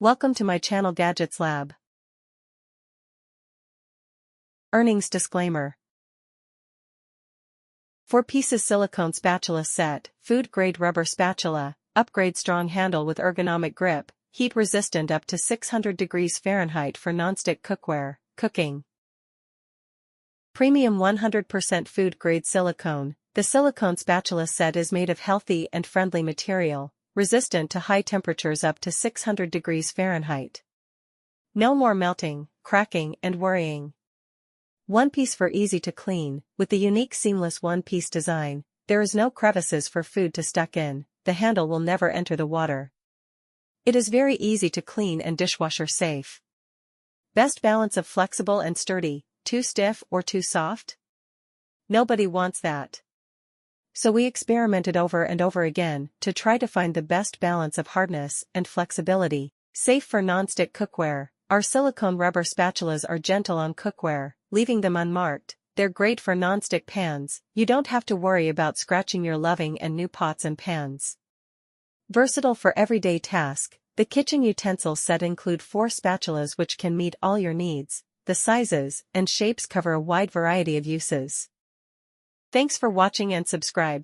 Welcome to my channel Gadgets Lab. Earnings disclaimer. 4-pieces silicone spatula set, food-grade rubber spatula, upgrade strong handle with ergonomic grip, heat-resistant up to 600 degrees Fahrenheit for nonstick cookware, cooking. Premium 100% food-grade silicone. The silicone spatula set is made of healthy and friendly material, resistant to high temperatures up to 600 degrees Fahrenheit. No more melting, cracking, and worrying. One piece for easy to clean. With the unique seamless one-piece design, there is no crevices for food to stuck in. The handle will never enter the water. It is very easy to clean and dishwasher safe. Best balance of flexible and sturdy. Too stiff or too soft? Nobody wants that. So we experimented over and over again to try to find the best balance of hardness and flexibility. Safe for non-stick cookware. Our silicone rubber spatulas are gentle on cookware, leaving them unmarked. They're great for non-stick pans. You don't have to worry about scratching your loving and new pots and pans. Versatile for everyday task. The kitchen utensil set include 4 spatulas which can meet all your needs. The sizes and shapes cover a wide variety of uses. Thanks for watching and subscribe.